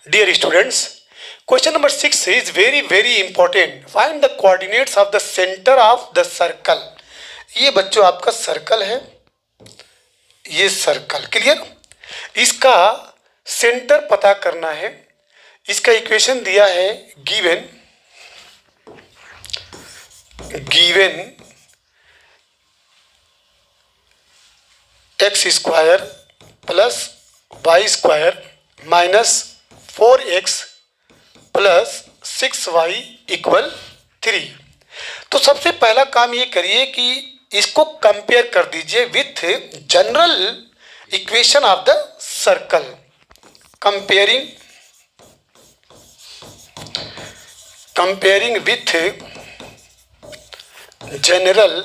Dear students, question number 6 is very important. Find the coordinates of the center of the circle. ये बच्चों आपका circle है, ये circle clear. इसका centre पता करना है। इसका इक्वेशन दिया है given x square plus y square minus 4x plus 6y equal 3। तो सबसे पहला काम ये करिए कि इसको कंपेयर कर दीजिए with general equation of the circle. Comparing with general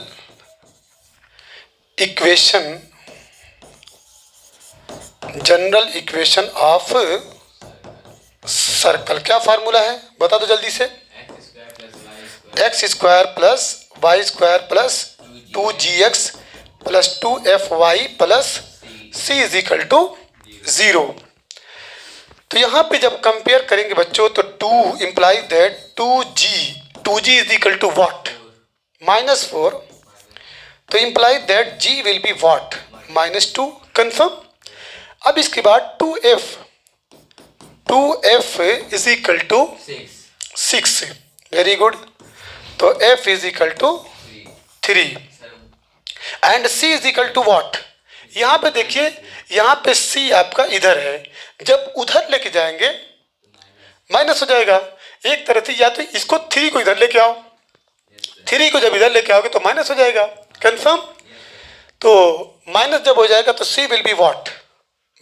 equation of circle. क्या फार्मूला है बता दो जल्दी से। X square plus y square plus 2gx plus 2fy plus c is equal to 0। तो यहाँ पे जब कंपेयर करेंगे बच्चों तो 2 imply that 2g is equal to what -4। तो imply that g will be what -2। Confirm. अब इसके बाद 2f is equal to 6। Very good. तो f is equal to 3 and c is equal to what. यहाँ पे देखिए, यहाँ पे c आपका इधर है, जब उधर लेके जाएंगे माइनस हो जाएगा। एक तरह से या तो इसको 3 को इधर लेके आओ, 3 को जब इधर लेके आओगे तो माइनस हो जाएगा। कंफर्म। तो माइनस जब हो जाएगा तो c will be what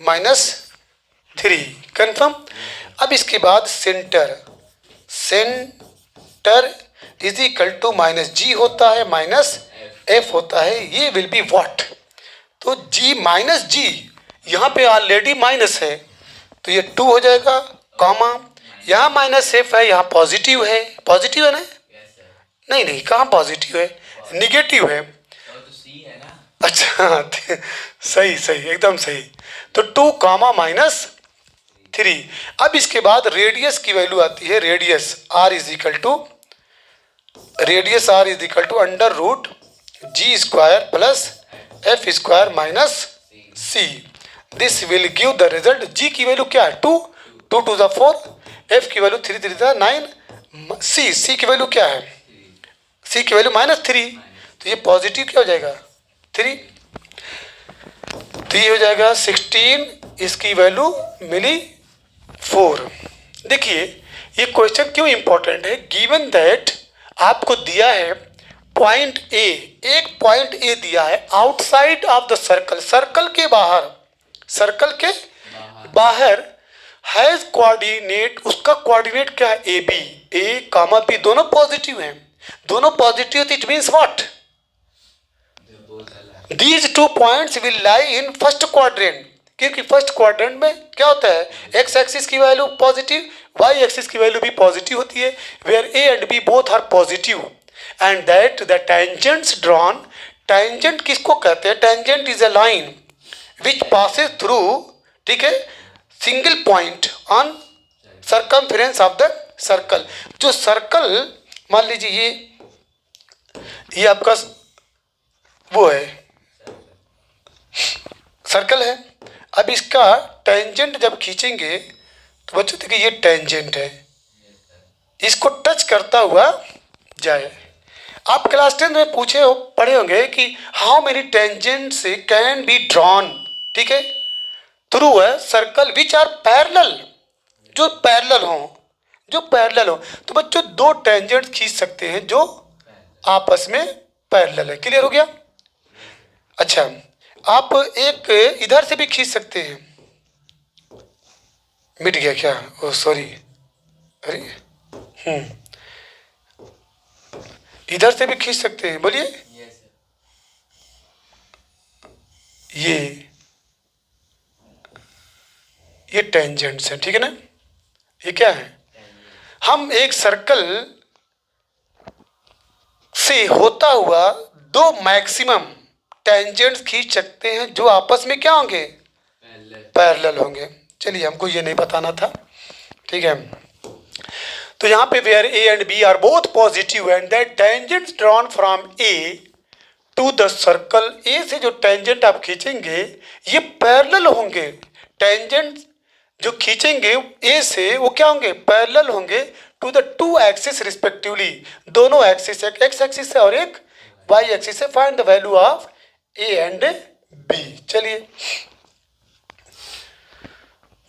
-3। Confirm. अब इसके बाद centre is equal to -g होता है -f होता है, ये विल बी वॉट। तो g -g यहाँ पे ऑलरेडी माइनस है तो ये 2 हो जाएगा, कॉमा यहाँ -f है, यहाँ पॉजिटिव है। पॉजिटिव है ना? नहीं कहाँ पॉजिटिव है, निगेटिव है। अच्छा सही एकदम सही। तो 2 कॉमा -3। अब इसके बाद रेडियस की वैल्यू आती है, radius r is equal to under root g square plus f square minus c। This will give the result. g की वैल्यू क्या है 2 2 टू द 4, f की वैल्यू 3 3 द 9, c की वैल्यू क्या है, c की वैल्यू -3। तो ये पॉजिटिव क्या हो जाएगा 3। तो ये हो जाएगा 16, इसकी वैल्यू मिली 4। देखिए ये क्वेश्चन क्यों इंपॉर्टेंट है। गिवन दैट आपको दिया है पॉइंट ए, एक पॉइंट ए दिया है outside of the circle, circle के बाहर हैज कोऑर्डिनेट, उसका कोऑर्डिनेट क्या है a b. A comma b दोनों पॉजिटिव हैं, दोनों positive, it means what These 2 points will lie in first quadrant, क्योंकि फर्स्ट क्वाड्रेंट में क्या होता है, एक्स एक्सिस की वैल्यू पॉजिटिव, वाई एक्सिस की वैल्यू भी पॉजिटिव होती है, where A and b both are positive and that the tangents drawn. Tangent किसको कहते हैं, tangent is a line which passes through, ठीक है, single point on circumference of the circle. जो सर्कल मान लीजिए ये आपका वो है सर्कल है। अब इसका टेंजेंट जब खींचेंगे तो बच्चों देखिए ये टेंजेंट है, इसको टच करता हुआ जाए। आप क्लास 10 में पढ़े होंगे कि how many tangents can be drawn, ठीक है, through a circle which are parallel, जो पैरेलल हो। तो बच्चों 2 टेंजेंट खींच सकते हैं जो आपस में पैरेलल है। क्लियर हो गया। अच्छा आप एक इधर से भी खींच सकते हैं, मिट गया क्या, ओ सॉरी, अरे इधर से भी खींच सकते हैं, बोलिए। ये टेंजेंट्स है, ठीक है ना। ये क्या है, हम एक सर्कल से होता हुआ 2 मैक्सिमम टेंजेंट्स खींच सकते हैं जो आपस में क्या होंगे, पैरेलल होंगे। चलिए हमको ये नहीं बताना था, ठीक है। तो यहाँ पे where A and B are both positive and that tangents drawn from A to the circle, A से जो टेंजेंट आप खींचेंगे ये पैरेलल होंगे। टेंजेंट जो खींचेंगे ए से वो क्या होंगे, पैरेलल होंगे to the two axis respectively, दोनों एक्सिस, एक एक्स एक्सिस है और एक वाई एक्सिस है। Find the value of a and b. चलिए,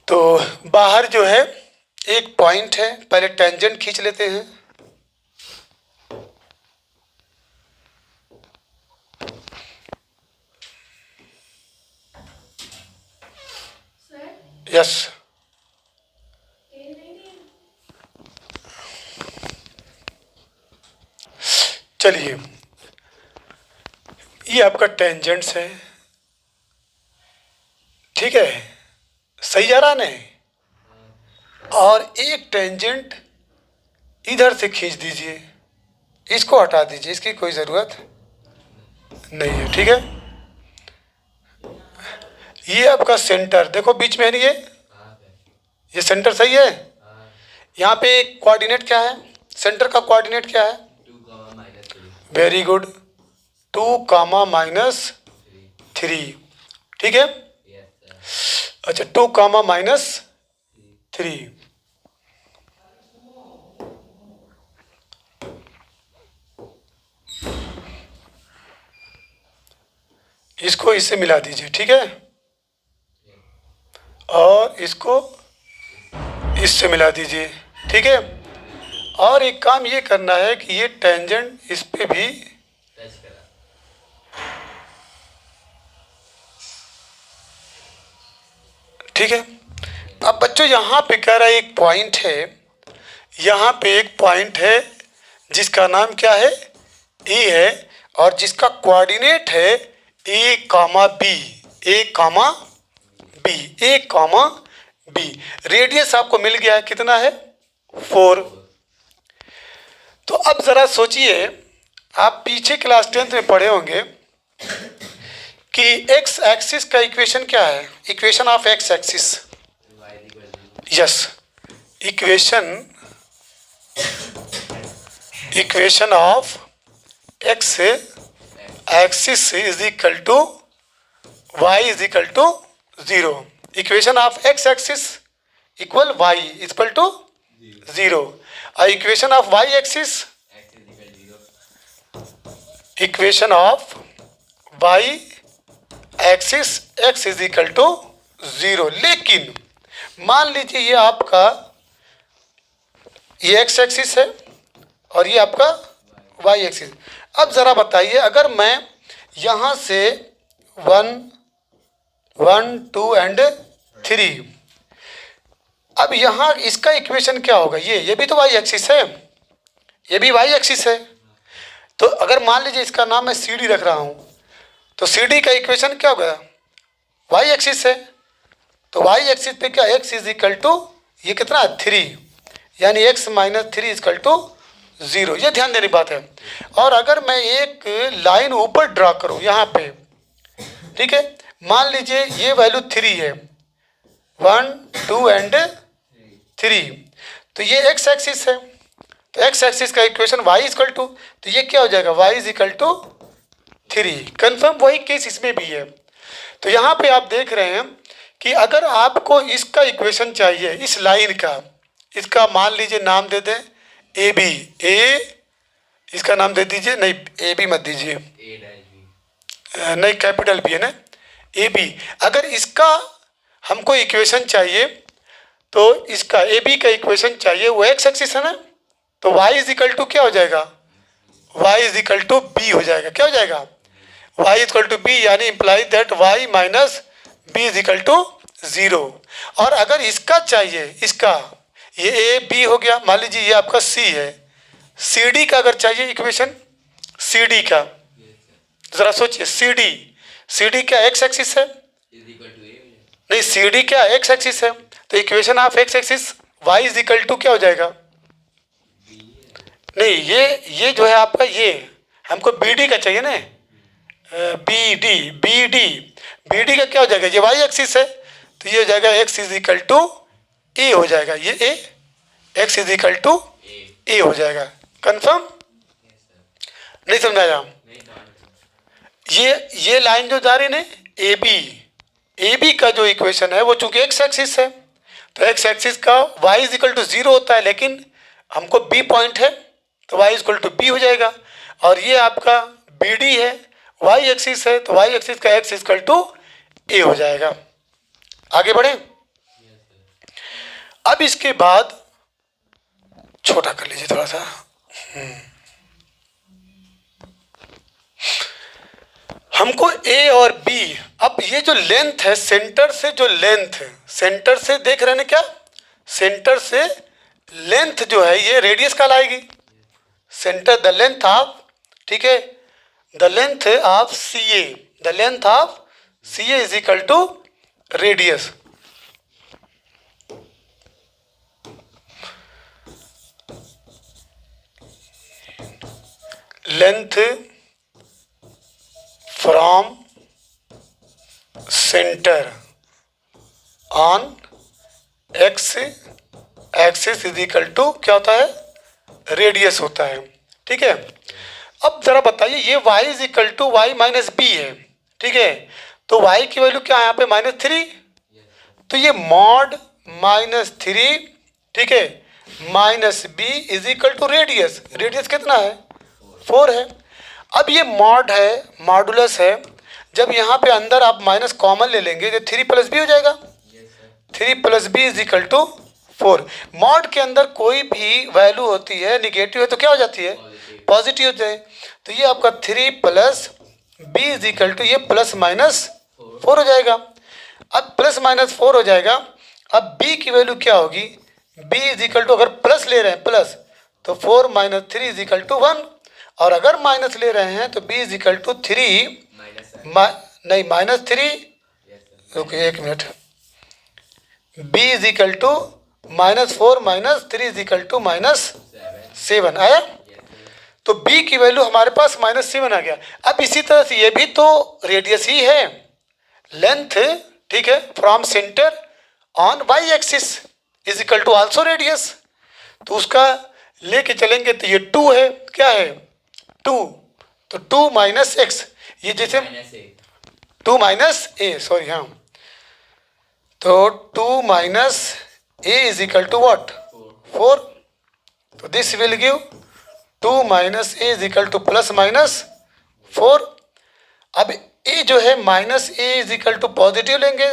तो बाहर जो है एक पॉइंट है, पहले टेंजेंट खींच लेते हैं। यस, चलिए, ये आपका टेंजेंट्स है, ठीक है, सही जा रहा नहीं। और एक टेंजेंट इधर से खींच दीजिए, इसको हटा दीजिए, इसकी कोई ज़रूरत नहीं है, ठीक है। ये आपका सेंटर देखो बीच में है नहीं, ये सेंटर सही है। यहाँ पे कोऑर्डिनेट क्या है, सेंटर का कोऑर्डिनेट क्या है, वेरी गुड, 2, -3, ठीक है। अच्छा, 2, -3, इसको इससे मिला दीजिए, ठीक है, और इसको इससे मिला दीजिए, ठीक है। और एक काम ये करना है कि ये टेंजेंट इस पे भी ठीक है। अब बच्चों यहाँ पे कह रहा है एक पॉइंट है, यहाँ पे एक पॉइंट है जिसका नाम क्या है, ए है, और जिसका कोऑर्डिनेट है ए comma B, a comma B, a comma B. Radius आपको मिल गया है, कितना है, 4। तो अब ज़रा सोचिए, आप पीछे क्लास 10th में पढ़े होंगे कि एक्स एक्सिस का इक्वेशन क्या है, equation of x axis, yes, equation of x axis is equal to y is equal to 0। Equation of x axis equal y equal to 0, और equation of y axis, equation of y axis x is equal to 0। लेकिन मान लीजिए ये आपका ये x axis है और ये आपका वाई एक्सिस। अब ज़रा बताइए, अगर मैं यहाँ से 1, 2 एंड 3, अब यहाँ इसका इक्वेशन क्या होगा, ये भी तो वाई एक्सिस है, ये भी वाई एक्सिस है। तो अगर मान लीजिए इसका नाम मैं सी डी रख रहा हूँ, तो सी डी का इक्वेशन क्या होगा, वाई एक्सिस है। तो वाई एक्सिस पे क्या, एक्स इज इक्वल टू ये कितना है 3, यानी x - 3 इक्वल टू 0। ये ध्यान देने की बात है। और अगर मैं एक लाइन ऊपर ड्रा करूँ यहाँ पे, ठीक है, मान लीजिए ये वैल्यू 3 है, 1, 2 एंड 3, तो ये एक्स एक्सिस है, तो एक्स एक्सिस का इक्वेशन y इक्वल टू, तो ये क्या हो जाएगा, y is equal to 3। Confirm वही केस इसमें भी है। तो यहाँ पे आप देख रहे हैं कि अगर आपको इसका इक्वेशन चाहिए, इस लाइन का, इसका मान लीजिए नाम दे दें ए बी, ए इसका नाम दे दीजिए, नहीं ए बी मत दीजिए, नहीं कैपिटल बी है ना, ए बी। अगर इसका हमको इक्वेशन चाहिए, तो इसका ए बी का इक्वेशन चाहिए, वो एक्स एक्सिस है ना, तो y इज इक्वल टू क्या हो जाएगा, y is equal to B हो जाएगा। क्या हो जाएगा, y is equal to B, यानी imply that y minus B is equal to 0। और अगर इसका चाहिए, इसका ये ए बी हो गया, मान लीजिए ये आपका सी है, सी डी का अगर चाहिए इक्वेशन, सी डी का, ज़रा सोचिए, सी डी क्या एक्स एक्सिस है, नहीं सी डी क्या एक्स एक्सिस है, तो equation of x axis y is equal to क्या हो जाएगा, नहीं ये जो है आपका, ये हमको बी डी का चाहिए ना, बी डी का क्या हो जाएगा, ये वाई एक्सिस है, तो ये हो जाएगा x is equal to a हो जाएगा, ये ए, x is equal to a हो जाएगा। कंफर्म? नहीं समझाया? ये लाइन जो जा रही है ना, ए बी का जो इक्वेशन है वो चूंकि एक्स एक्सिस है, तो एक्स एक्सिस का y इज इक्वल टू 0 होता है, लेकिन हमको बी पॉइंट है तो y is equal to B हो जाएगा। और ये आपका बी डी है, y एक्सिस है, तो y एक्सिस का x is equal to a हो जाएगा। आगे बढ़े। अब इसके बाद छोटा कर लीजिए थोड़ा सा। हमको ए और बी, अब ये जो लेंथ है, सेंटर से जो लेंथ है, सेंटर से देख रहे हैं क्या, सेंटर से लेंथ जो है ये रेडियस कहलाएगी। सेंटर द लेंथ ऑफ, ठीक है, the length of C A, the length of C A is equal to radius. Length from centre on x axis is equal to क्या होता है, रेडियस होता है। ठीक है, अब जरा बताइए, ये y is equal to y minus b है, ठीक है, तो y की वैल्यू क्या है यहाँ पे, -3, तो ये मॉड -3, ठीक है, minus B is equal to radius, radius कितना है, 4 है। अब ये मॉड है, मॉडुलस है, जब यहाँ पे अंदर आप माइनस कॉमन ले लेंगे तो 3 + b हो जाएगा, 3 + b is equal to 4। Mod के अंदर कोई भी वैल्यू होती है निगेटिव है तो क्या हो जाती है, पॉजिटिव होता है, तो ये आपका 3 + b इज इक्वल टू ये ±4 हो जाएगा। अब ±4 हो जाएगा। अब b की वैल्यू क्या होगी, b इज इक्वल टू, अगर प्लस ले रहे हैं प्लस तो 4 - 3 इज इक्वल टू 1, और अगर माइनस ले रहे हैं तो b इज इक्वल टू 3 नहीं -3, ओके एक minute, b is equal to -4 - 3 is equal to -7 आया। तो b की वैल्यू हमारे पास -7 आ गया। अब इसी तरह से ये भी तो रेडियस ही है, लेंथ, ठीक है, from centre on y axis is equal to also radius, तो उसका लेके चलेंगे तो ये 2 है, क्या है 2, तो 2 - x, ये जैसे 2 - a, सॉरी, हाँ, तो 2 - a is equal to what, 4, तो this will give 2 - a is equal to +-4। अब a जो है -a is equal to positive लेंगे,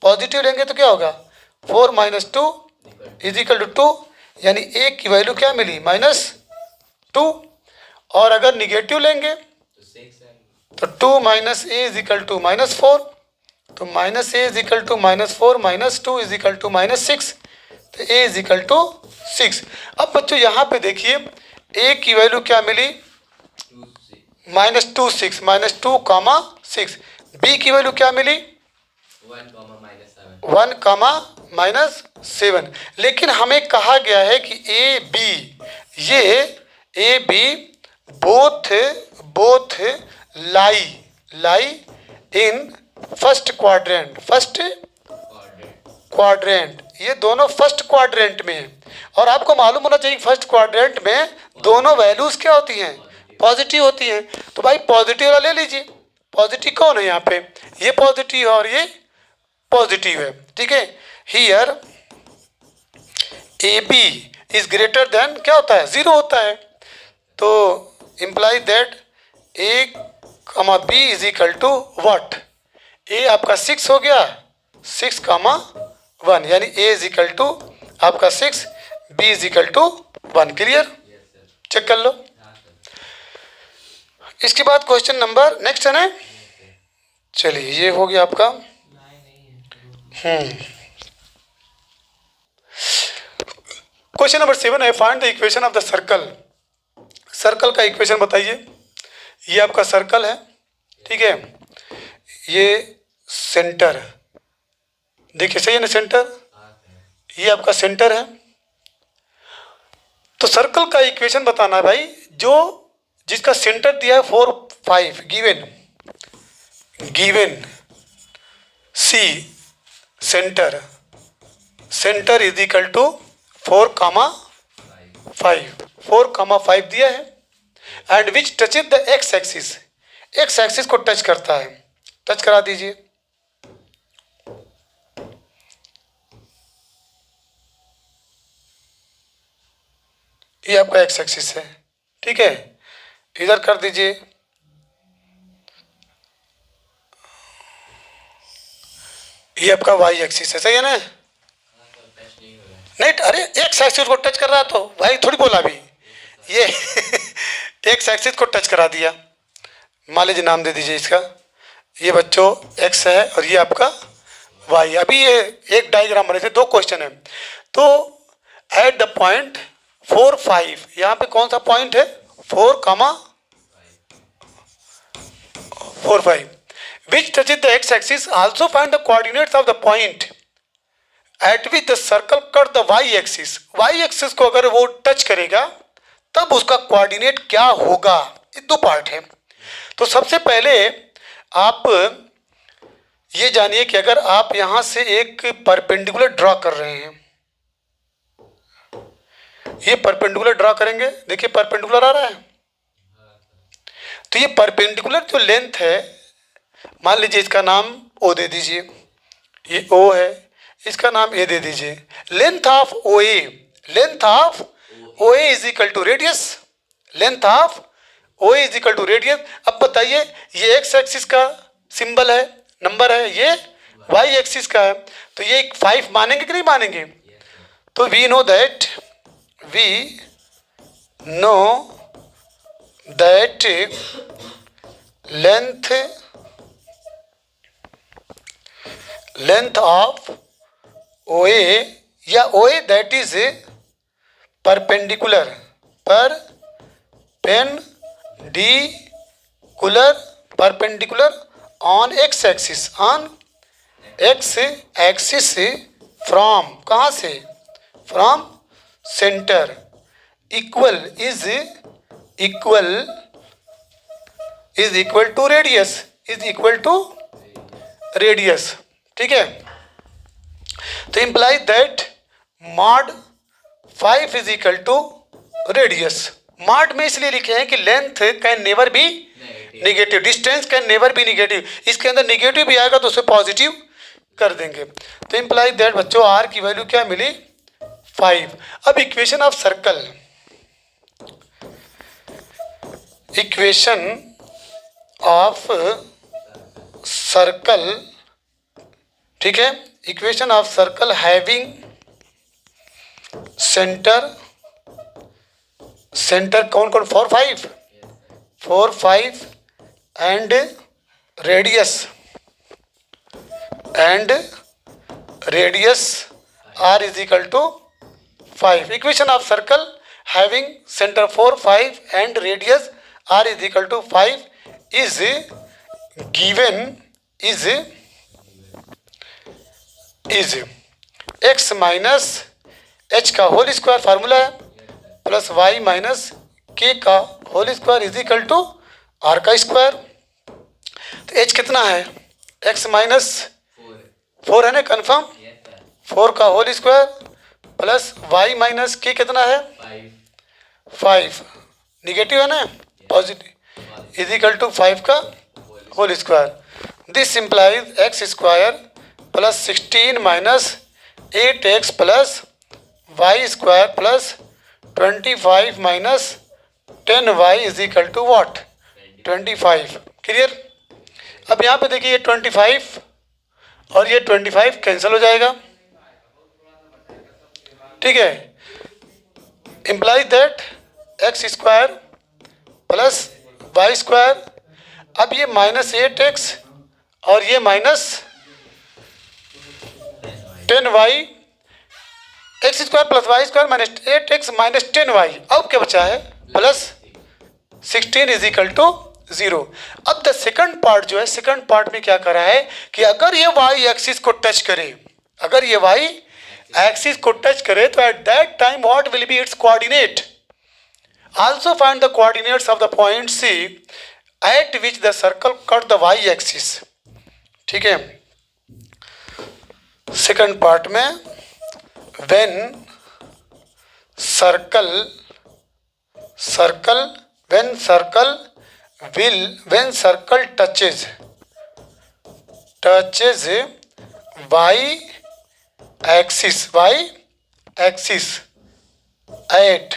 पॉजिटिव लेंगे तो क्या होगा, 4 - 2 इज इक्वल टू 2, यानी a की वैल्यू क्या मिली, -2, और अगर निगेटिव लेंगे तो 2 - a इज इक्वल टू -4, तो -a is equal to -4 - 2 is equal to -6, तो a इज इक्वल टू 6। अब बच्चों यहाँ पे देखिए a की वैल्यू क्या मिली, -2 6 -2, 6, b की वैल्यू क्या मिली 1, -7, लेकिन हमें कहा गया है कि a b both lie in first quadrant, ये दोनों फर्स्ट क्वाड्रेंट में है, और आपको मालूम होना चाहिए फर्स्ट क्वाड्रेंट में दोनों वैल्यूज क्या होती हैं, पॉजिटिव होती हैं। तो भाई पॉजिटिव वाला ले लीजिए, पॉजिटिव कौन है यहाँ पे, ये पॉजिटिव है और ये पॉजिटिव है, ठीक है। Here a b is greater than क्या होता है, 0 होता है, तो imply that A comma B is equal to what, A आपका 6 हो गया, 6, 1, यानी ए इज इक्वल टू आपका 6, b is equal to 1। Clear, check कर लो। इसके बाद क्वेश्चन नंबर नेक्स्ट है ना, चलिए ये हो गया आपका। क्वेश्चन नंबर 7 है, find the equation of the circle. Circle का इक्वेशन बताइए। ये आपका सर्कल है, ठीक है, ये सेंटर, देखिए सही है ना, सेंटर, ये आपका सेंटर है। तो सर्कल का इक्वेशन बताना है भाई, जो जिसका सेंटर दिया है 4 5 given C centre centre is equal to 4,5, 4,5 दिया है। And which touch is the x axis, x axis को टच करता है, टच करा दीजिए। ये आपका एक्स एक्सिस है, ठीक है, इधर कर दीजिए। ये आपका वाई एक्सिस है, सही है ना? नहीं, अरे एक्स एक्सिस को टच कर रहा तो भाई थोड़ी बोला अभी ये एक्स एक्सिस को टच करा दिया। मान लीजिए नाम दे दीजिए इसका, ये बच्चों एक्स है और ये आपका वाई। अभी ये एक डायग्राम बने थे, 2 क्वेश्चन है। तो एट द पॉइंट 4, 5, यहाँ पे कौन सा पॉइंट है? 4, 5 which touches the x axis, also find the coordinates of the point at which the circle cut the y axis। y axis को अगर वो टच करेगा तब उसका कोऑर्डिनेट क्या होगा। ये 2 पार्ट है। तो सबसे पहले आप ये जानिए कि अगर आप यहां से एक परपेंडिकुलर ड्रॉ कर रहे हैं, ये परपेंडिकुलर ड्रॉ करेंगे, देखिए परपेंडिकुलर आ रहा है। तो ये परपेंडिकुलर जो लेंथ है, मान लीजिए इसका नाम ओ दे दीजिए, ये ओ है, इसका नाम ए दे दीजिए। Length of O A, length of O A is equal to radius, length of O A is equal to radius. अब बताइए, ये एक्स एक्सिस का सिंबल है, नंबर है, ये वाई एक्सिस का है, तो ये 5 मानेंगे कि नहीं मानेंगे? तो we know that length of O A या O A that is perpendicular on x axis, on x axis from, कहाँ से? From centre, equal is equal to radius, is equal to radius, ठीक है। तो implies that mod 5 is equal to radius. Mod में इसलिए लिखे हैं कि length can never be negative, distance can never be negative. इसके अंदर नेगेटिव भी आएगा तो उसे पॉजिटिव कर देंगे। तो इम्प्लाइज दैट बच्चों आर की वैल्यू क्या मिली? 5। अब equation of circle, equation of circle, ठीक है, equation of circle having centre, centre कौन कौन? 4, 5 and radius r is equal to 5. Equation of circle having center 4, 5 and radius r is equal to 5 is given is x minus h का whole square formula है plus y minus k का whole square is equal to r का square. तो h कितना है? x minus 4 है ना, confirm, 4 का whole square plus y minus k कितना है? 5, निगेटिव है ना, पॉजिटिव, इज इक्वल टू 5 का whole square. This implies x square plus 16 minus 8x plus y square plus 25 minus 10y is equal to what? 25। Clear? अब यहाँ पे देखिए ये 25 और ये 25 कैंसिल हो जाएगा, ठीक है। Implies that x square plus y square, अब ये माइनस 8x और ये minus 10y, x square plus y square minus 8x minus 10y, अब क्या बचा है? Plus 16 is equal to 0। अब द सेकंड पार्ट जो है, सेकंड पार्ट में क्या करा है कि अगर ये वाई एक्सिस को टच करे, अगर ये वाई एक्सिस को टच करे तो at that time what will be its coordinate. Also find the coordinates of the point C at which the circle cut the y axis, ठीक है। सेकंड पार्ट में when circle touches y axis at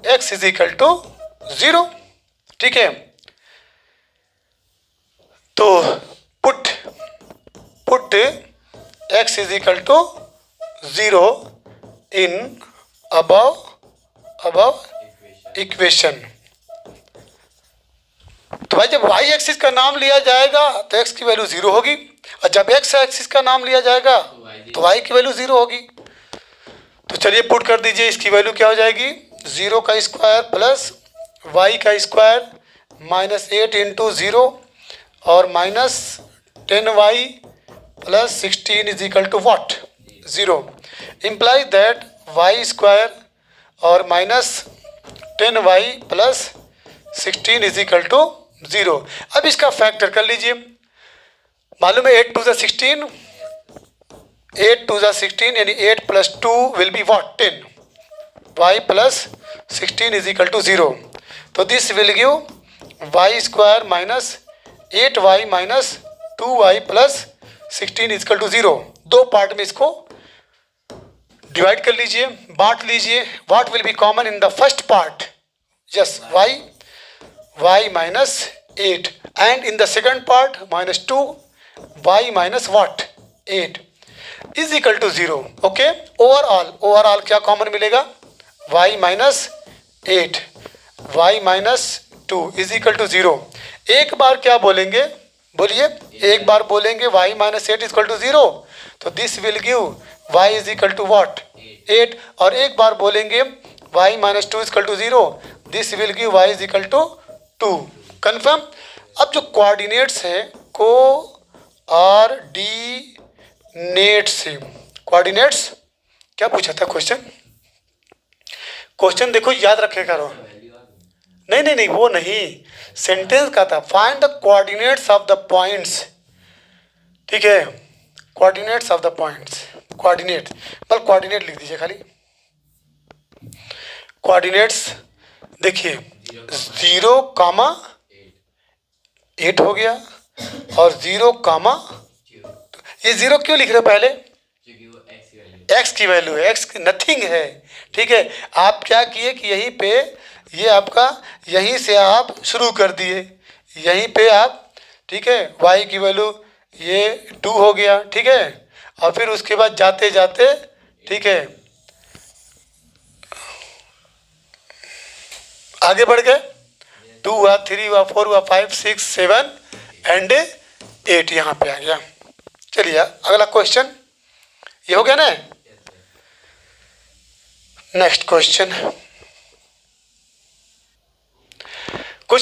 x is equal to 0. ठीक है, तो put x is equal to 0 in above equation. तो भाई जब y axis का नाम लिया जाएगा तो x की वैल्यू 0 होगी, और जब x एक्सिस का नाम लिया जाएगा तो y की वैल्यू 0 होगी। तो चलिए पुट कर दीजिए, इसकी वैल्यू क्या हो जाएगी, 0 का स्क्वायर प्लस y का स्क्वायर माइनस 8 इंटू 0 और minus 10y plus 16 is equal to what, 0। Implies that y square और minus 10y plus 16 is equal to 0। अब इसका फैक्टर कर लीजिए, मालूम है 8 टू ज़ 16, 8 टू ज़ 16 यानी 8 plus 2 will be what, 10, y plus 16 is equal to 0। तो this will give y square minus 8y minus 2y plus 16 is equal to 0। दो पार्ट में इसको डिवाइड कर लीजिए, बांट लीजिए। What will be common in the first part, yes y minus 8 and in the second part minus 2 y minus what 8 is equal to 0। Okay, overall क्या common मिलेगा, y minus 8 y minus 2 is equal to 0। एक बार क्या बोलेंगे, बोलिए, एक बार बोलेंगे y minus 8 is equal to 0, तो this will give y is equal to what 8, और एक बार बोलेंगे y minus 2 is equal to 0, this will give y is equal to 2। Confirm. अब जो कोऑर्डिनेट्स हैं, कोऑर्डिनेट्स क्या पूछा था क्वेश्चन देखो, याद रखे करो। नहीं वो नहीं, सेंटेंस का था, find the coordinates of the points. ठीक है, coordinates of the points, coordinate लिख दीजिए खाली। कोऑर्डिनेट्स देखिए 0, 8 हो गया और 0, ये 0 क्यों लिख रहे हो पहले, x की वैल्यू है, x नथिंग है। ठीक है, आप क्या किए कि यहीं पे ये आपका, यहीं से आप शुरू कर दिए, यहीं पे आप, ठीक है, y की वैल्यू ये 2 हो गया। ठीक है, और फिर उसके बाद जाते जाते, ठीक है, आगे बढ़ गए, 2 हुआ, 3 हुआ, 4 हुआ, 5, 6, 7 एंड 8 यहाँ पे आ गया। चलिए अगला क्वेश्चन, ये हो गया ना। नेक्स्ट क्वेश्चन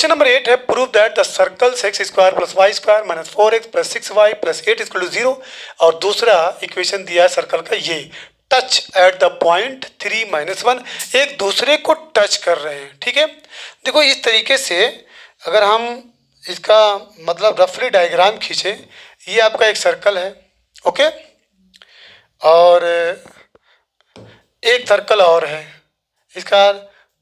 नंबर 8 है, prove that the circles x square plus y square minus 4x plus 6y plus 8 equal to 0। और दूसरा इक्वेशन दिया है सर्कल का, ये टच एट द पॉइंट 3-1, एक दूसरे को टच कर रहे हैं। ठीक है, देखो इस तरीके से अगर हम इसका मतलब रफली डायग्राम खींचे, ये आपका एक सर्कल है, ओके, और एक सर्कल और है, इसका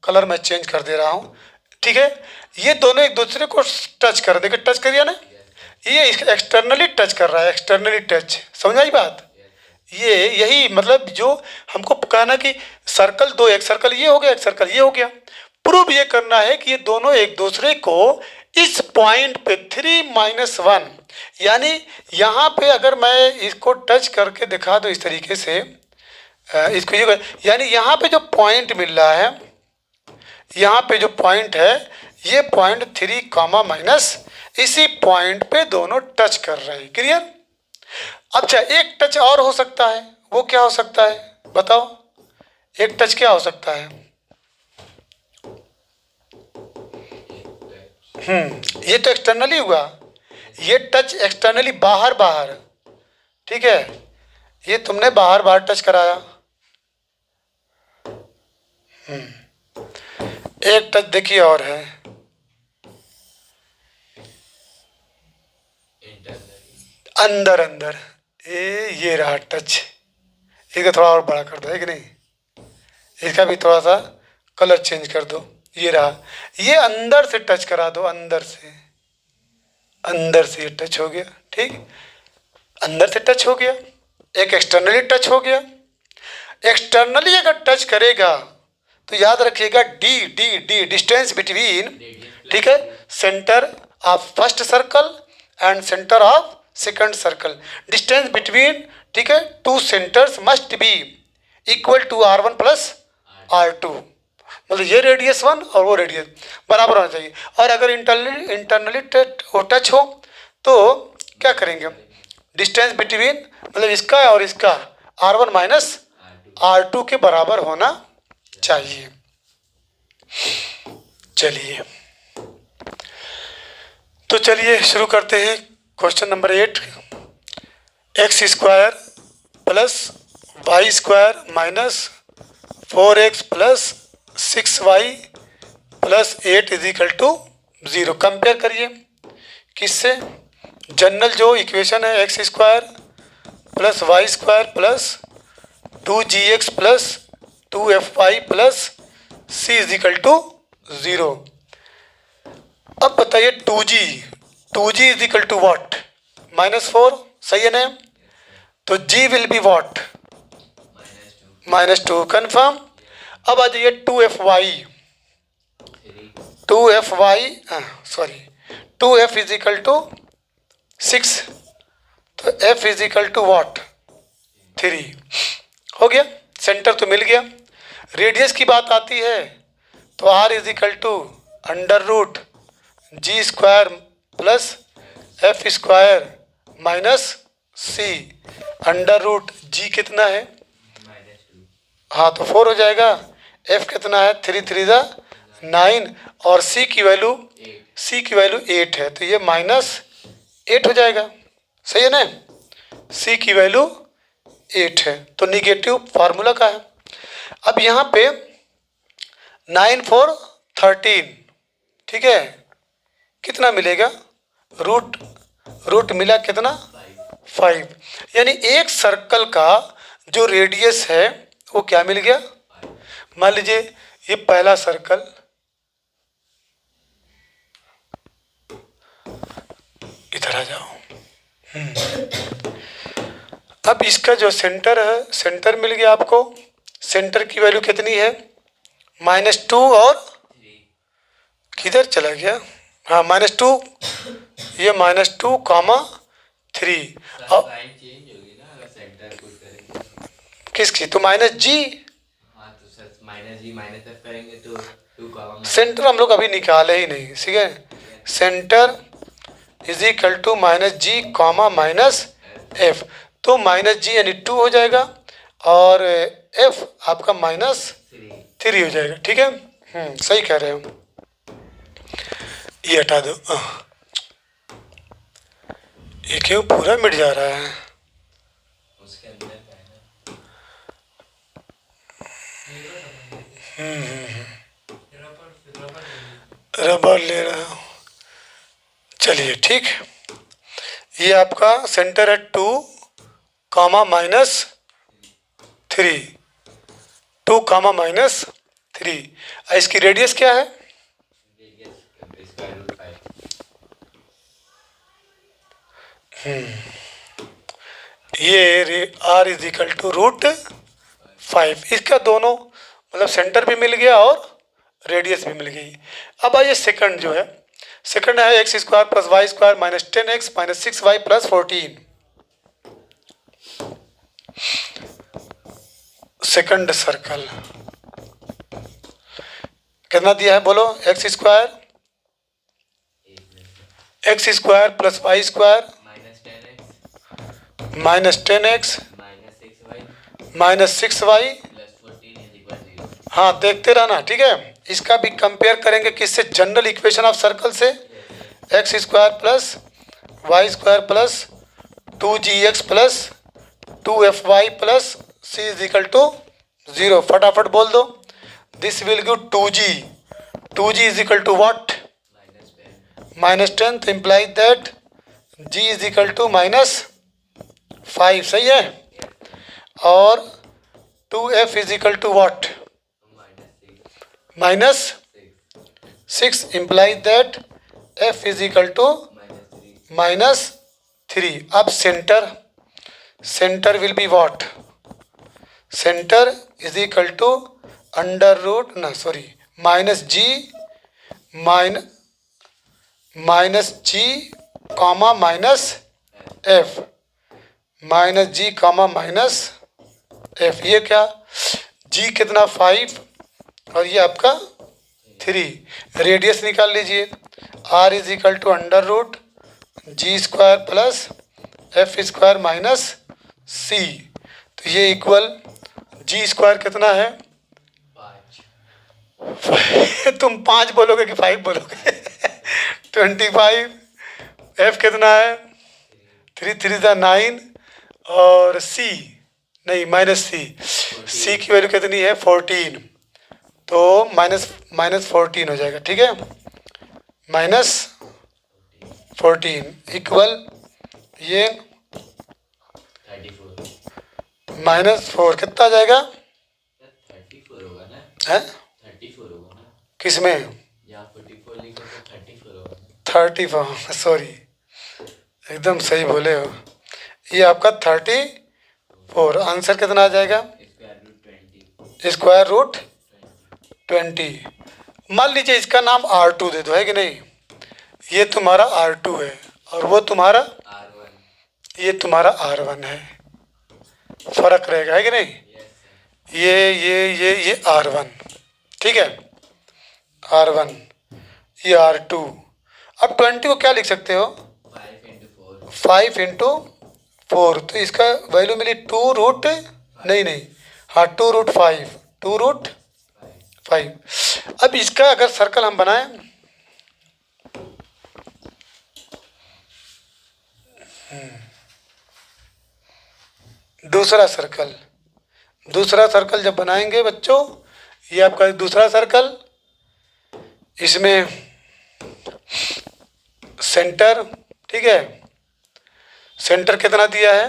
कलर मैं चेंज कर दे रहा हूँ। ठीक है, ये दोनों एक दूसरे को टच कर, देखिए टच करिए ना, ये एक्सटर्नली टच कर रहा है, एक्सटर्नली टच, समझ आई बात। ये यही मतलब जो हमको कहना कि सर्कल दो, एक सर्कल ये हो गया, एक सर्कल ये हो गया। प्रूव ये करना है कि ये दोनों एक दूसरे को इस पॉइंट पे 3-1, यानी यहाँ पे अगर मैं इसको टच करके दिखा दूँ इस तरीके से, इसको ये, यानी यहाँ पे जो पॉइंट मिल रहा है, यहाँ पे जो पॉइंट है, ये पॉइंट 3, इसी पॉइंट पे दोनों टच कर रहे हैं। क्लियर। अच्छा, एक टच और हो सकता है, वो क्या हो सकता है बताओ, एक टच क्या हो सकता है। ये तो एक्सटर्नली हुआ, ये टच एक्सटर्नली बाहर, ठीक है, ये तुमने बाहर टच कराया। एक टच देखिए और है, अंदर, ये रहा टच, इसका थोड़ा और बड़ा कर दो, है कि नहीं? इसका भी थोड़ा सा कलर चेंज कर दो। ये रहा, ये अंदर से टच करा दो, अंदर से ये टच हो गया, ठीक, अंदर से टच हो गया। एक एक्सटर्नली टच हो गया। एक्सटर्नली अगर टच करेगा तो याद रखिएगा D D D distance between, ठीक है, centre of first circle and centre of second circle, distance between, ठीक है, two centres must be equal to R1 plus R2। मतलब ये रेडियस 1 और वो रेडियस बराबर होना चाहिए। और अगर इंटरनली टच हो तो क्या करेंगे, डिस्टेंस बिटवीन मतलब इसका और इसका R1 माइनस R2 के बराबर होना चाहिए। चलिए, तो चलिए शुरू करते हैं question number 8। X square plus y square minus 4x plus 6y plus 8 is equal to 0। Compare करिए किससे, जनरल जो इक्वेशन है x square plus y square plus 2gx plus 2fy plus c is equal to 0। अब बताइए 2g is equal to what, -4, सही है ना? तो g will be what, -2, confirm. अब आ जाइए 2f इज इक्वल टू 6, तो f is equal to what, 3। हो गया, सेंटर तो मिल गया। रेडियस की बात आती है तो r is equal to under root G square plus F square minus C, under root G कितना है, हाँ तो 4 हो जाएगा। f कितना है, 3 3 9 और c की वैल्यू 8 है, तो ये -8 हो जाएगा, सही है ना? c की वैल्यू 8 है, तो निगेटिव फार्मूला का है। अब यहाँ पे 9 4 13, ठीक है, कितना मिलेगा, रूट मिला कितना, 5। यानी एक सर्कल का जो रेडियस है वो क्या मिल गया। मान लीजिए ये पहला सर्कल, इधर आ जाओ। अब इसका जो सेंटर है, सेंटर मिल गया आपको। सेंटर की वैल्यू कितनी है, -2 और किधर चला गया, हाँ -2, ये -2, 3। अब किसकी, तो -g, सेंटर हम लोग अभी निकाले ही नहीं, ठीक है। Centre is equal to -g, -f, तो -g यानी 2 हो जाएगा और f आपका -3 हो जाएगा, ठीक है। सही कह रहे हो। ये हटा दो, ये क्यों पूरा मिट जा रहा है, रबर ले रहा हूँ। चलिए ठीक, ये आपका सेंटर है 2, -3, 2, -3। इसकी रेडियस क्या है, ये r इज इक्वल टू √5। इसका दोनों मतलब सेंटर भी मिल गया और रेडियस भी मिल गई। अब आइए सेकंड जो है, सेकंड है x square plus y square -10x -6y plus 14। Second circle कितना दिया है बोलो, x square plus y square -10x -6y, हाँ देखते रहना, ठीक है। इसका भी कंपेयर करेंगे किससे, जनरल इक्वेशन ऑफ सर्कल से, x square plus y square plus 2gx plus 2fy plus c is equal to 0। फटाफट बोल दो, this will give 2g is equal to what, -10, तो imply that g is equal to -5, सही है। और 2f is equal to what? Minus 6 implies that f is equal to minus 3. अब center will be what? Center is equal to under root minus g minus g comma minus f minus g comma minus f. ये क्या? g कितना 5 और ये आपका 3. Radius निकाल लीजिए. r is equal to under root G square plus F square minus C. तो ये इक्वल जी स्क्वायर कितना है? 5. तुम 5 बोलोगे कि 5 बोलोगे? 25. एफ कितना है? 3 3 9 और सी नहीं माइनस सी की वैल्यू कितनी है? 14. तो माइनस 14 हो जाएगा. ठीक है, माइनस 14 इक्वल ये माइनस 4 कितना आ जाएगा? 34 होगा ना? है 34 होगा ना? किस में? यहाँ 44 लिखो तो 34 होगा ना? 34 सॉरी, एकदम सही बोले हो. ये आपका 34. आंसर कितना आ जाएगा? Square root 20. मान लीजिए इसका नाम R2 दे दो, है कि नहीं? ये तुम्हारा R2 है और वो तुम्हारा R1. ये तुम्हारा R1 है. फर्क रहेगा, है कि नहीं? ये R1. ठीक है, R1 ये R2. अब 20 को क्या लिख सकते हो? 5 इंटू 4. तो इसका वैल्यू मिली 2 रूट नहीं हाँ 2 रूट 5. 2 रूट 5. अब इसका अगर सर्कल हम बनाएं, दूसरा सर्कल जब बनाएंगे बच्चों, ये आपका दूसरा सर्कल, इसमें सेंटर, ठीक है, सेंटर कितना दिया है?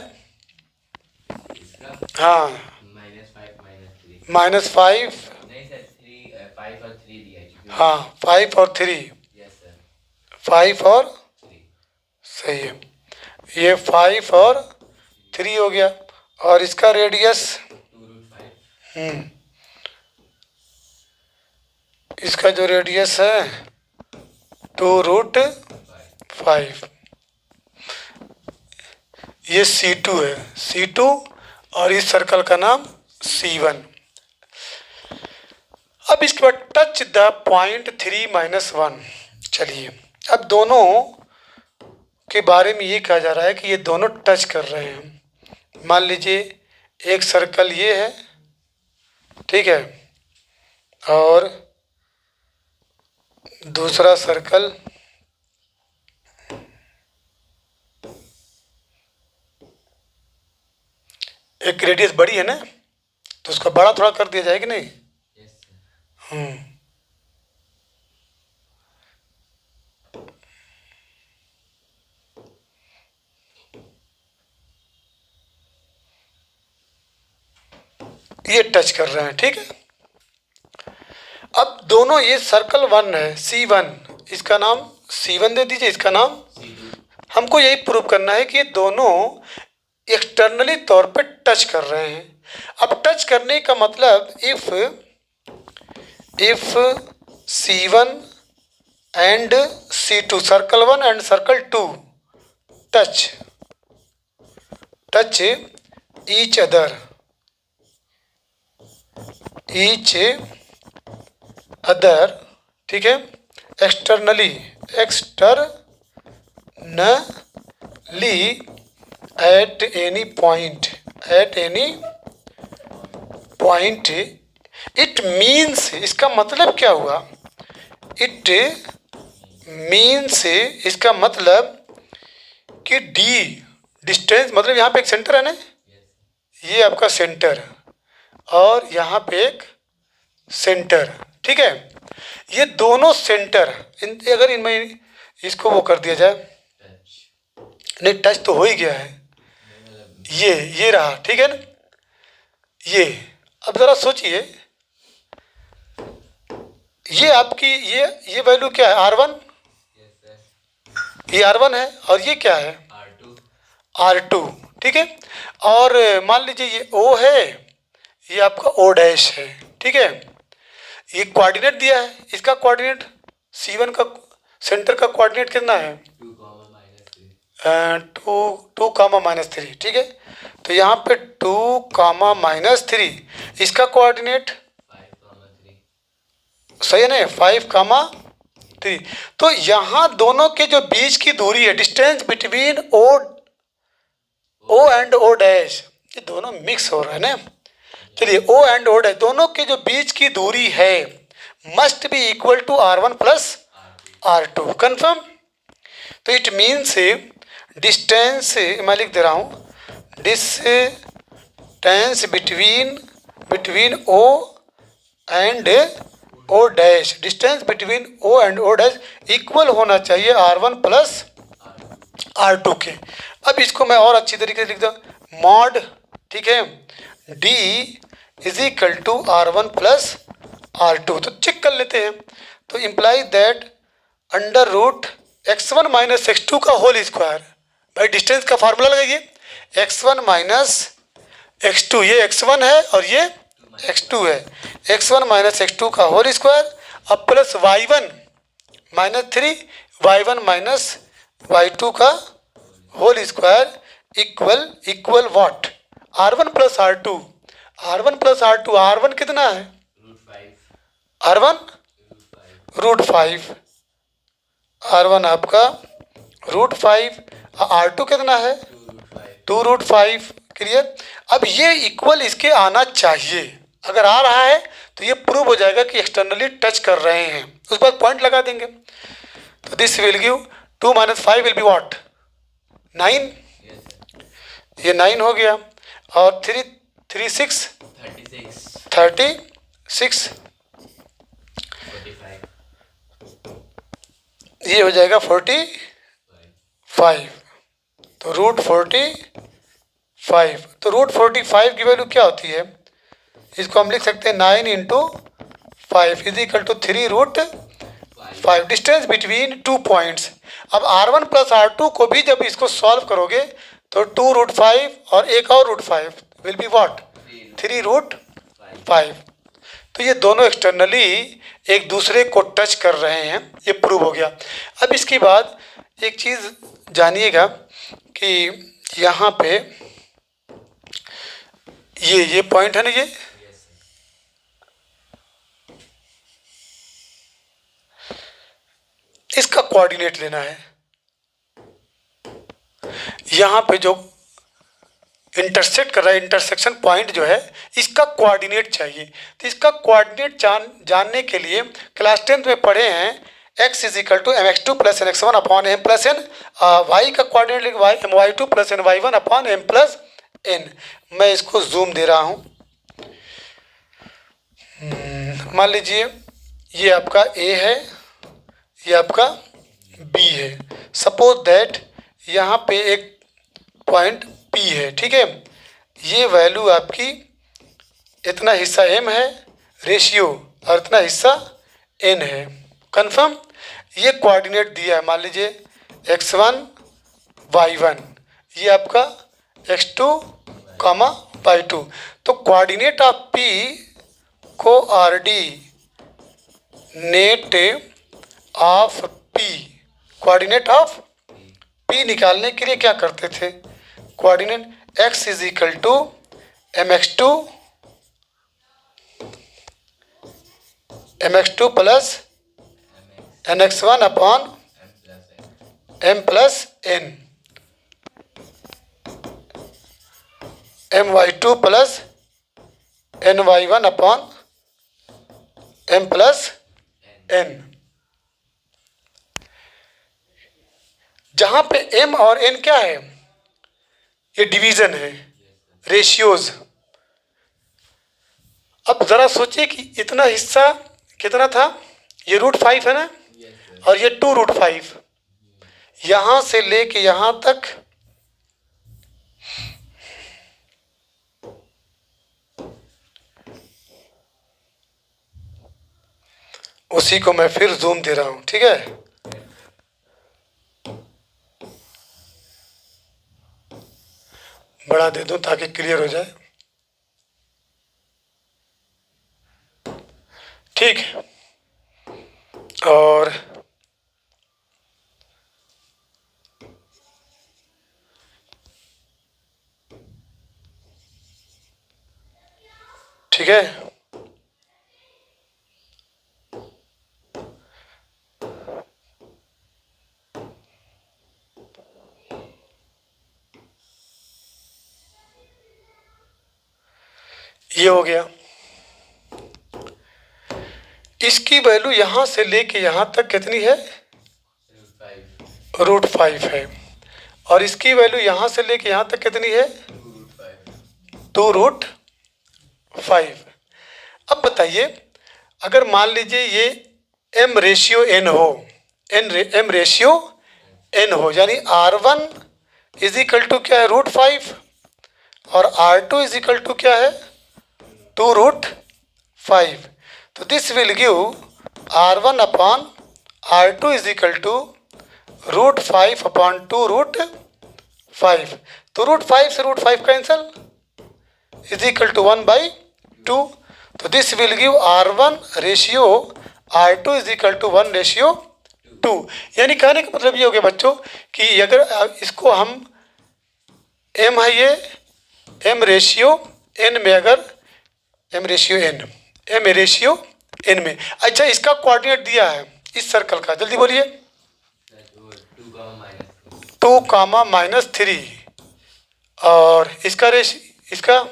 हाँ -5 नहीं सर 3 5 और 3 दिया है. हाँ 5 और 3. Yes sir. 5 और 3 सही है. ये 5 और 3 हो गया. और इसका रेडियस 2 रूट 5. इसका जो रेडियस है 2 रूट 5. ये C2 है, C2. और इस सर्कल का नाम C1. अब इसके बाद टच द पॉइंट 3-1. चलिए, अब दोनों के बारे में ये कहा जा रहा है कि ये दोनों टच कर रहे हैं. मान लीजिए एक सर्कल ये है, ठीक है, और दूसरा सर्कल एक रेडियस बड़ी है ना, तो उसका बड़ा थोड़ा कर दिया जाए कि नहीं? Yes sir. ये टच कर रहे हैं, ठीक है. अब दोनों, ये सर्कल 1 है C1, इसका नाम C1 दे दीजिए, इसका नाम C2. हमको यही प्रूव करना है कि ये दोनों एक्सटर्नली तौर पे टच कर रहे हैं. अब टच करने का मतलब if C1 and C2, circle 1 and circle 2 touch each other, ठीक है, externally at any point, it means, इसका मतलब क्या हुआ? इट मीन्स, इसका मतलब कि डी डिस्टेंस, मतलब यहाँ पे एक सेंटर है ना, ये आपका सेंटर, और यहाँ पे एक सेंटर, ठीक है. ये दोनों सेंटर, अगर इनमें इसको वो कर दिया जाए, नहीं टच तो हो ही गया है, ये रहा, ठीक है ना, ये अब ज़रा सोचिए, ये आपकी ये वैल्यू क्या है, R1, Yes, sir. ये R1 है, और ये क्या है, R2. R2, ठीक है। और मान लीजिए ये O है, ये आपका O डैश है, ठीक है। ये कोऑर्डिनेट दिया है, इसका कोऑर्डिनेट C1 का सेंटर का कोऑर्डिनेट कितना है, 2, -3. 2, -3, ठीक है। तो यहाँ पे 2, -3, इसका कोऑर्डिनेट 5, 3. सही है ना, 5, 3। तो यहाँ दोनों के जो बीच की दूरी है, distance between O and O dash, ये दोनों मिक्स हो रहा है ना। चलिए, ओ एंड ओ डैश दोनों के जो बीच की दूरी है must be equal to R1 plus R2, confirm. तो इट मीन्स डिस्टेंस, मैं लिख दे रहा हूँ, distance between O and O dash, distance between O and O dash equal होना चाहिए R1 प्लस R2 के। अब इसको मैं और अच्छी तरीके से लिख दूँ, मॉड, ठीक है, D is equal to R1 plus R2। तो चेक कर लेते हैं। तो imply that under root x1 minus x2 का होल स्क्वायर, भाई डिस्टेंस का फार्मूला लगाइए, x1 माइनस x2, ये x1 है और ये x2 है, x1 माइनस x2 का होल स्क्वायर, अब plus y1 -3, y1 minus y2 का whole square equal what, R1 plus R2, R1 plus R2, R1 कितना है, √5. R1 √5, R1 आपका √5, R2 कितना है, 2 √5. 2 √5, क्लियर। अब ये इक्वल इसके आना चाहिए, अगर आ रहा है तो ये प्रूव हो जाएगा कि एक्सटर्नली टच कर रहे हैं, उस पर पॉइंट लगा देंगे। तो this will give 2 - 5 will be what, 9, Yes, sir. ये 9 हो गया, और 3 3 6 36. 36, 45. ये हो जाएगा 45। तो √45, तो √45 की वैल्यू क्या होती है, इसको हम लिख सकते हैं 9 × 5 is equal to 3√5, distance between 2 points. अब R1 प्लस R2 को भी जब इसको सॉल्व करोगे तो 2 √5 और एक और √5 विल बी व्हाट, 3 √5। तो ये दोनों एक्सटर्नली एक दूसरे को टच कर रहे हैं, ये प्रूव हो गया। अब इसके बाद एक चीज़ जानिएगा कि यहाँ पे ये पॉइंट है ना, ये Yes, sir. इसका कोऑर्डिनेट लेना है। यहाँ पे जो इंटरसेक्ट कर रहा है, इंटरसेक्शन पॉइंट जो है, इसका कोऑर्डिनेट चाहिए। तो इसका कोऑर्डिनेट जानने के लिए क्लास 10th में पढ़े हैं, x is equal to mx2 plus nx1 upon m plus n, y का कोऑर्डिनेट लिख my2 plus ny1 upon m plus n। मैं इसको जूम दे रहा हूँ, मान लीजिए ये आपका A है, ये आपका B है। सपोज दैट यहाँ पे एक पॉइंट P है, ठीक है। ये वैल्यू आपकी, इतना हिस्सा M है रेशियो, और इतना हिस्सा N है, कंफर्म। ये कोऑर्डिनेट दिया है, मान लीजिए x1 y1, ये आपका x2, y2। तो कोऑर्डिनेट ऑफ P को RD नेट of P, coordinate of P निकालने के लिए क्या करते थे, coordinate x is equal to mx2 plus nx1 upon m plus n, my2 plus ny1 upon m plus n। जहाँ पे m और n क्या है, ये डिवीजन है, रेशियोज। अब ज़रा सोचिए कि इतना हिस्सा कितना था, ये √5 है ना, Yes, sir. और ये 2 √5, यहाँ से लेके यहाँ तक उसी को मैं फिर जूम दे रहा हूँ, ठीक है। बड़ा दे दूँ ताकि क्लियर हो जाए। ठीक है, और ठीक है, ये हो गया। इसकी वैल्यू यहाँ से लेके यहाँ तक कितनी है? √5 है। और इसकी वैल्यू यहाँ से लेके यहाँ तक कितनी है? 2√5। अब बताइए, अगर मान लीजिए ये m/n हो, m/n हो, यानी R1 इज इक्वल टू क्या है? √5, और R2 इज इक्वल टू क्या है? 2√5। तो this will give R1 upon R2 is equal to √5 upon 2√5। तो √5 से √5 कैंसल, इज इक्वल टू 1/2। तो this will give R1 ratio R2 is equal to 1/2। यानी कहने का मतलब ये हो गया बच्चों कि अगर इसको हम m है, ये m/n में, अगर m/n में, अच्छा इसका कोऑर्डिनेट दिया है इस सर्कल का, जल्दी बोलिए। 2, -3, और इसका इसका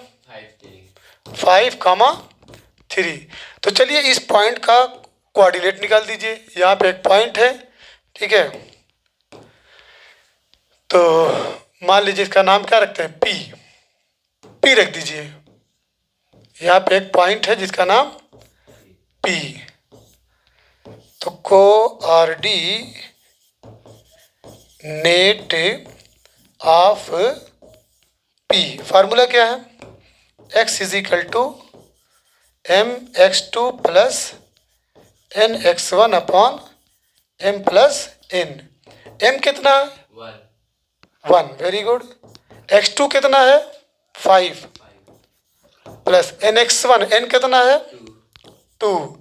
5, 3। तो चलिए इस पॉइंट का कोऑर्डिनेट निकाल दीजिए। यहाँ पे एक पॉइंट है, ठीक है। तो मान लीजिए इसका नाम क्या रखते हैं? P रख दीजिए। यहाँ पे एक पॉइंट है जिसका नाम P। तो कोऑर्डिनेट ऑफ P फार्मूला क्या है? x is equal to mx2 plus nx1 upon m plus n। m कितना है? 1। Very good. x2 कितना है? 5 प्लस nx1, n कितना है? 2,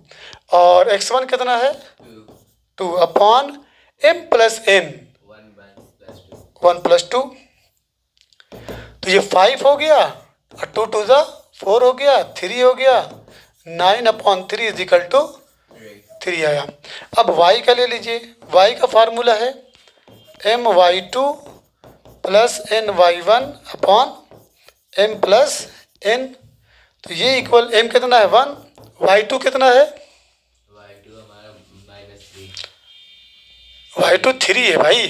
और x1 कितना है? 2 अपॉन m प्लस n, 1 + 2। तो ये 5 हो गया, और 2 × 2 = 4 हो गया, 3 हो गया, 9/3 इज इक्वल टू 3 आया। अब y का ले लीजिए। y का फार्मूला है my2 plus ny1 upon m plus n। तो ये इक्वल m कितना है? 1, y2 कितना है? y2 3 है भाई,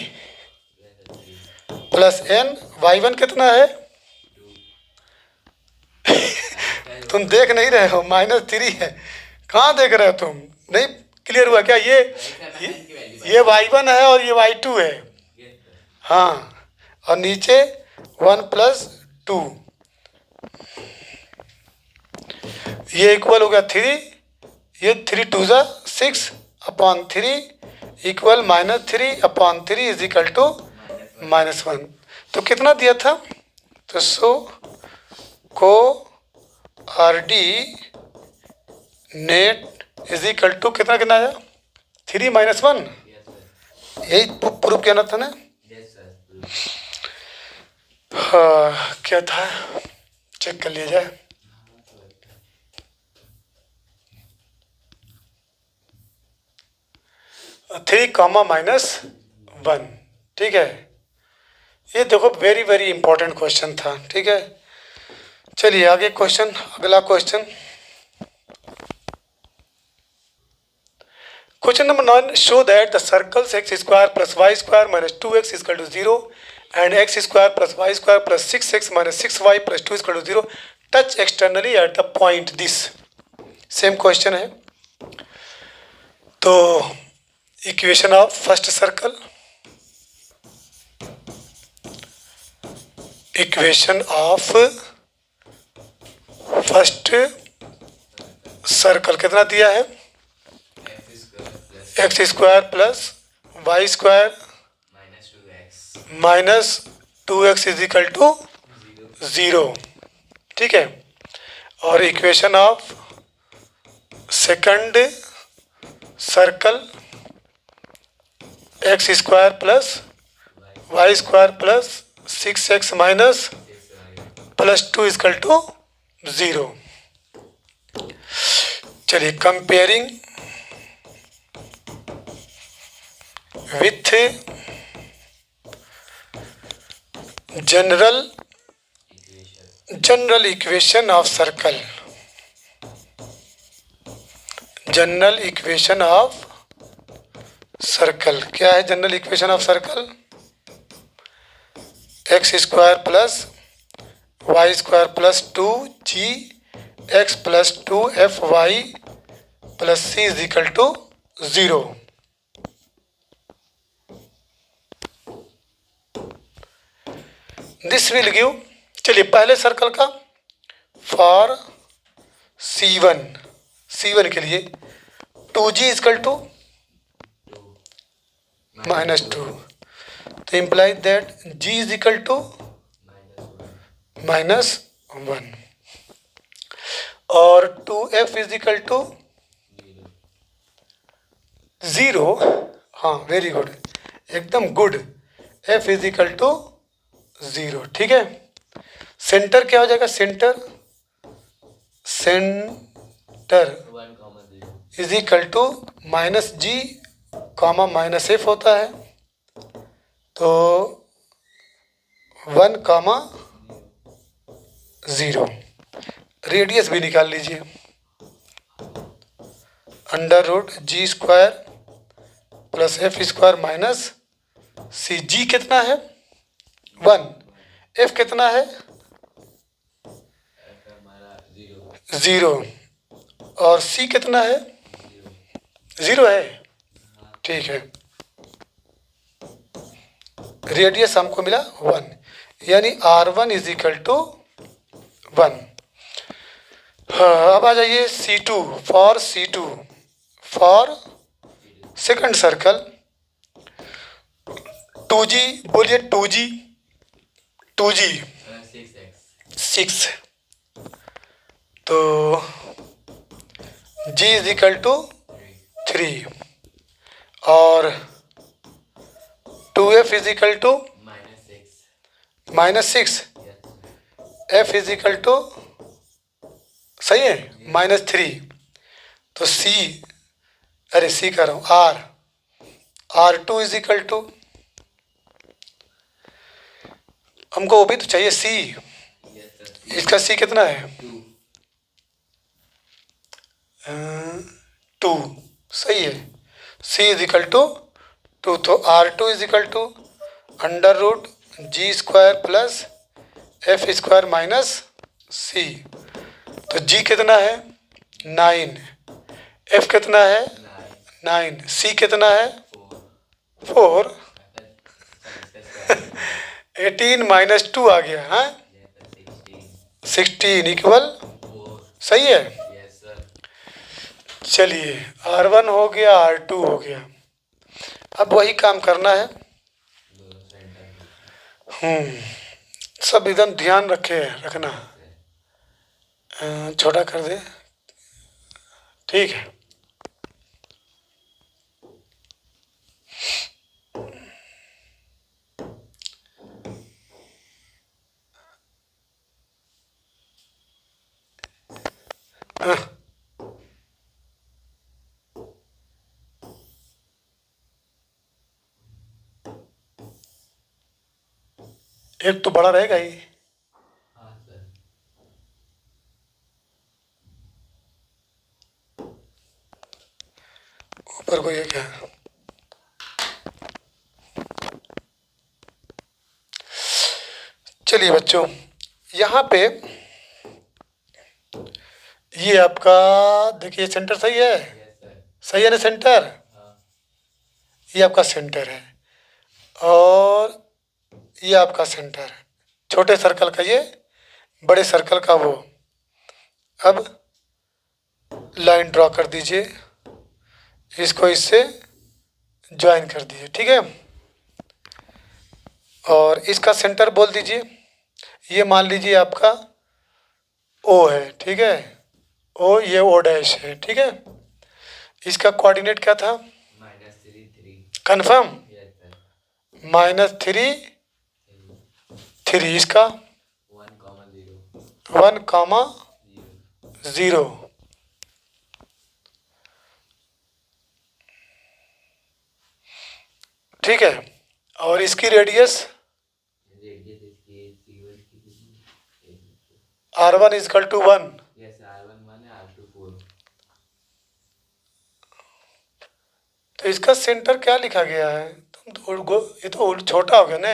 प्लस n, y1 कितना है? तुम देख नहीं रहे हो, -3 है। कहाँ देख रहे हो तुम? नहीं क्लियर हुआ क्या? ये y1 है और ये y2 है, हाँ, और नीचे 1 + 2, ये इक्वल हो गया 3, ये 3 × 2 = 6 upon 3 equal -3/3 is equal to -1। तो कितना दिया था? तो so coordinate is equal to कितना कितना आया? 3 - 1। यही प्रूफ किया था ना? हाँ, क्या था? चेक कर लिया जाए। -1, ठीक है। ये देखो वेरी वेरी इंपॉर्टेंट क्वेश्चन था, ठीक है। चलिए आगे क्वेश्चन, अगला question, question number 9। Show that the circles x² + y² - 2x = 0 and x² + y² + 6x - 6y + 2 = 0 touch externally at the point this. Same question है। तो equation of first circle, equation of first circle कितना दिया है? X square plus y square minus 2x minus 2x is equal to 0 zero. ठीक है, और equation of second circle x square plus y y square plus 6x minus 6y plus 2 is equal to 0। चलिए, comparing with general equation equation of circle, general equation of circle क्या है? General equation of circle x square plus y square plus 2g x plus 2fy plus c is equal to 0। This will give, चलिए पहले circle का for C1 के लिए 2g is equal to 2 minus 2, तो imply that g is equal to minus 1 -1 और 2f is equal to 0। हाँ, very good, एकदम good. f is equal to 0। ठीक है, सेंटर क्या हो जाएगा? Center 1 comma 0 is equal to minus g comma minus f होता है, तो 1 कॉमा 0। रेडियस भी निकाल लीजिए, under root G square plus F square minus C. G कितना है? 1। एफ कितना है? f हमारा 0 0। और सी कितना है? 0 है। ठीक है, रेडियस हमको मिला 1, यानी R1 इज इक्वल टू 1। हाँ, अब आ जाइए C2, for C2 for second circle 2G, बोलिए 2G 6x 6, तो G इज इक्वल टू 3 और 2F is equal to minus 6 -6, yes F is equal to, सही है, -3, तो C, अरे C कर रहा हूँ, R2 इज इक्वल टू, हमको वो भी तो चाहिए C, yes sir इसका C कितना है? 2 2, सही है, C इज इक्वल टू 2, तो R2 is equal to under root G square plus F square minus C, तो G कितना है? 9, F कितना है? 9, C कितना है? 4। 18 माइनस 2 आ गया, हाँ, 16 इक्वल, 4 सही है। yes sir चलिए, R1 हो गया, R2 हो गया, अब वही काम करना है। दोनों सेंटर सब एकदम ध्यान रखना, छोटा कर दे, ठीक है। एक तो बड़ा रहेगा ही, हाँ सर ऊपर को एक है। चलिए बच्चों, यहाँ पे ये आपका देखिए सेंटर सही है, yes sir सही है ना सेंटर? हाँ ये आपका सेंटर है और ये आपका सेंटर है, छोटे सर्कल का ये, बड़े सर्कल का वो। अब लाइन ड्रॉ कर दीजिए, इसको इससे ज्वाइन कर दिए, ठीक है। और इसका सेंटर बोल दीजिए, ये मान लीजिए आपका ओ है, ठीक है, ओ, ये ओ डैश है, ठीक है। इसका कोऑर्डिनेट क्या था? -3 3. कंफर्म? Yes sir. -3 3, इसका 1 0 1,0, ठीक है। और इसकी रेडियस Radius इसकी C1 की कितनी? R1 = 1। Yes R1 1 है R2 4. तो इसका सेंटर क्या लिखा गया है? तुम तो ये तो छोटा हो गया ना,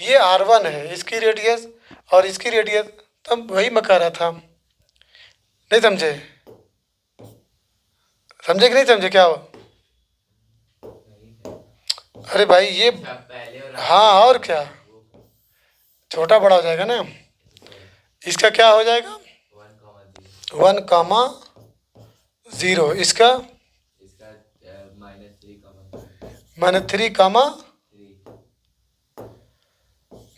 ये R1 है, इसकी रेडियस और इसकी रेडियस, तब वही मैं कह रहा था। नहीं समझे? समझे कि नहीं समझे क्या हुआ? अरे भाई ये, पहले और हाँ और क्या, छोटा बड़ा हो जाएगा ना। इसका क्या हो जाएगा? 1,0, इसका इसका -3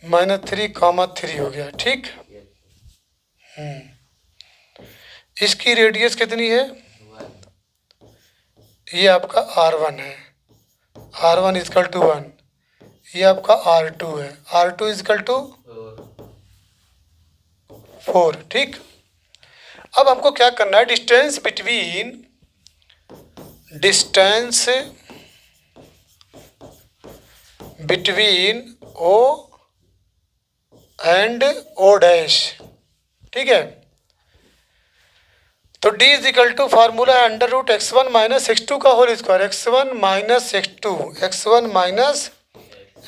-3,3 हो गया, ठीक। इसकी रेडियस कितनी है? 1. ये आपका R1 है, R1 = 1। ये आपका R2 है, R2 = 4, ठीक। अब हमको क्या करना है? Distance between O and O dash, ठीक है। तो D = फार्मूला है √x1 - x2 का होल स्क्वायर, x1 -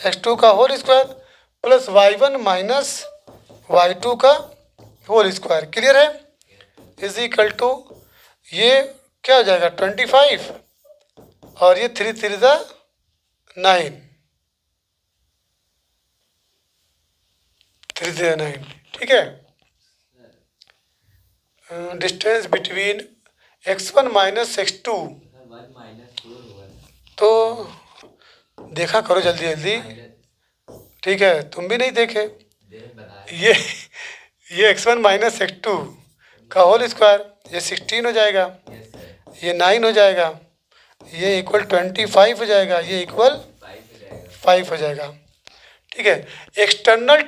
x2 का whole square plus y1 - y2 का होल स्क्वायर। क्लियर है? = ये क्या हो जाएगा? 25 और ये 3 3 9, 3 3 9, ठीक है। डिस्टेंस बिटवीन x1 - x2, 1 -4 होगा ना? तो देखा करो जल्दी जल्दी, ठीक है, तुम भी नहीं देखे। बता ये x1 - x2 का होल स्क्वायर, ये 16 हो जाएगा, यस सर. ये 9 हो जाएगा, ये इक्वल 25 हो जाएगा, ये इक्वल 5 हो जाएगा. 5 हो जाएगा, ठीक है। एक्सटर्नल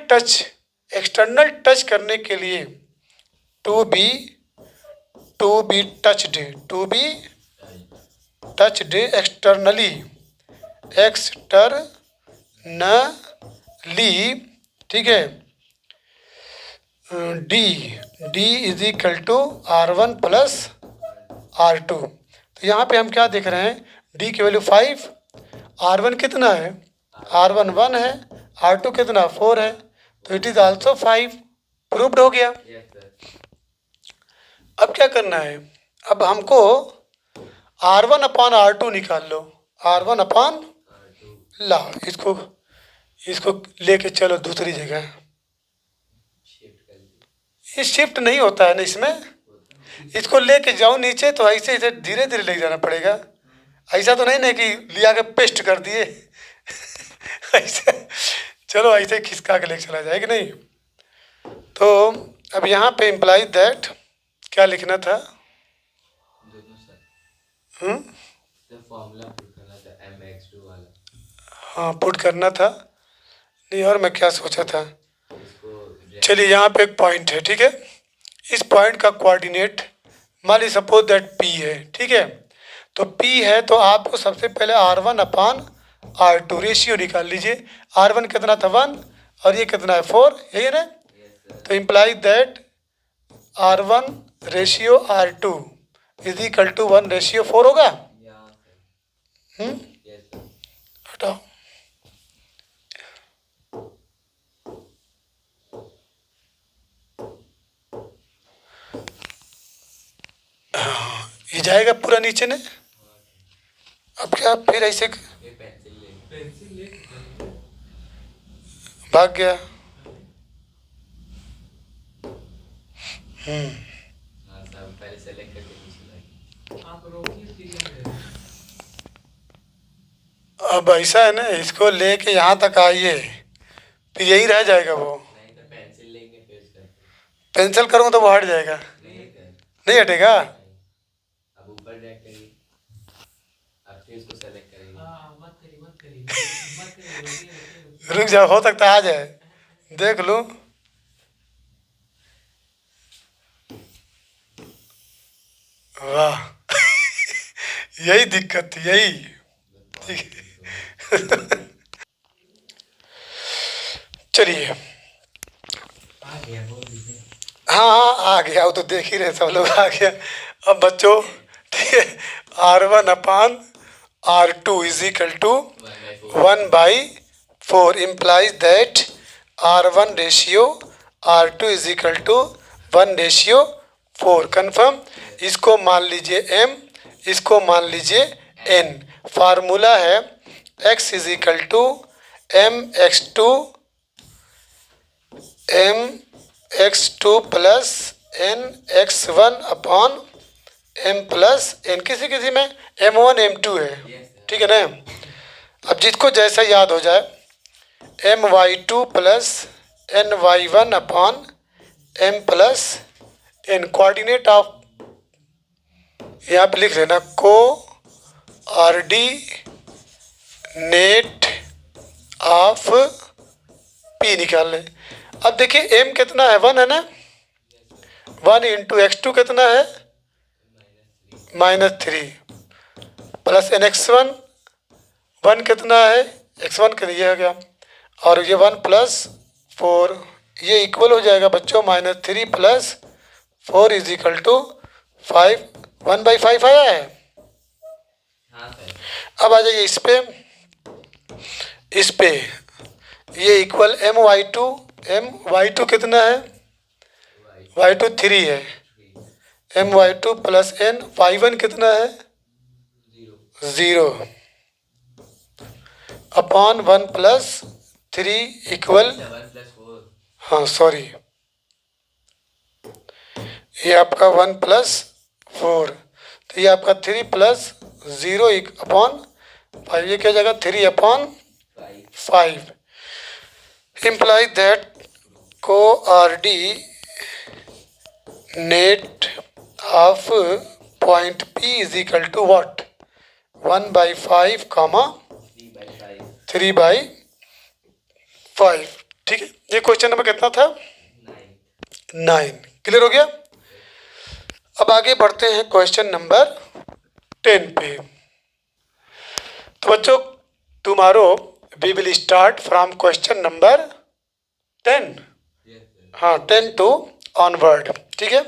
टच करने के लिए टू बी टचड एक्सटर्नली, ठीक है। D = R1 + R2। तो यहाँ पे हम क्या देख रहे हैं? डी की वैल्यू 5, R1 कितना है? R1 1 है, R2 कितना? 4 है, तो इट इज़ आल्सो 5। प्रूव्ड हो गया। Yes sir. अब क्या करना है? अब हमको R1/R2 निकाल लो, R1 R2 ला, इसको लेके चलो दूसरी जगह। शिफ्ट कर दिया. ये शिफ्ट नहीं होता है ना इसमें, इसको लेके जाओ नीचे, तो ऐसे ऐसे धीरे धीरे ले जाना पड़ेगा। ऐसा तो नहीं ना कि लिया के पेस्ट कर दिए ऐसे चलो ऐसे खिसका के लेके चला जाए कि नहीं। तो अब यहाँ पे इम्प्लाई दैट क्या लिखना था? दोनों सर. सर फॉर्मूला पुट करना था mx2 वाला. हाँ पुट करना था। नहीं, और मैं क्या सोचा था, इसको चलिए यहाँ पे एक पॉइंट है, ठीक है। इस पॉइंट का कोऑर्डिनेट मान ली सपोज दैट P है, ठीक है। तो P है तो आपको सबसे पहले R1/R2 रेशियो निकाल लीजिए। R1 कितना था? 1, और ये कितना है? 4, यही है ना। तो इम्प्लाई दैट R1/R2 = 1/4 होगा। हटाओ, ये जाएगा पूरा नीचे ने। अब क्या फिर ऐसे पेंसिल ले भाग गया। हाँ सर पहले सेलेक्ट करके दूसरा. आप रोकिए फिर. अब ऐसा है ना, इसको लेके यहाँ तक आइए, फिर यही रह जाएगा वो। नहीं तो पेंसिल लेंगे फिर उसका पेंसिल करूँगा तो वो हट जाएगा, नहीं कर नहीं हटेगा। नहीं। अब ऊपर ड्रैग करिए, अब फिर इसको सेलेक्ट करिए। रुक जाओ, हो सकता है आ जाए, देख लूँ। वाह यही दिक्कत थी, यही। ठीक है चलिए, आ गया बोल दीजिए। हाँ हाँ आ गया, वो तो देख ही रहे सब लोग, आ गया। अब बच्चों ठीक है, R1/R2 is equal to 1/4 implies that R1 ratio R2 is equal to 1/4। Confirm. इसको मान लीजिए M, इसको मान लीजिए N। फार्मूला है x is equal to mx2 plus nx1 upon m plus n। किसी किसी में m1 m2 है, ठीक है ना। अब जिसको जैसा याद हो जाए, my2 plus ny1 upon m plus n। Coordinate of यहाँ पे लिख लेना, कोऑर्डिनेट ऑफ p निकाल लें। अब देखिए m कितना है, 1 है ना। 1 इंटू x2 कितना है, -3 प्लस nx1 1 कितना है, x1 के लिए हो गया, और ये 1 प्लस 4, ये इक्वल हो जाएगा बच्चों -3 प्लस 4 इज इक्वल टू 5। 1/5 आया है। हाँ सर। अब आ जाइए इस पे ये इक्वल my2 कितना है, y2 3 है, my2 प्लस n y1 कितना है, 0 अपॉन 1 प्लस 3 इक्वल, 1+4। हाँ सॉरी, ये आपका 1 प्लस 4, तो ये आपका 3 प्लस 0 अपॉन 5, ये क्या जाएगा 3 upon 5। implies that coordinate of point P is equal to what, 1/5 comma 3/5। ठीक है, ये क्वेश्चन नंबर कितना था, 9। क्लियर हो गया। अब आगे बढ़ते हैं क्वेश्चन नंबर 10 पे। तो बच्चों tomorrow we will start from question number 10, हाँ 10 टू ऑनवर्ड, ठीक है।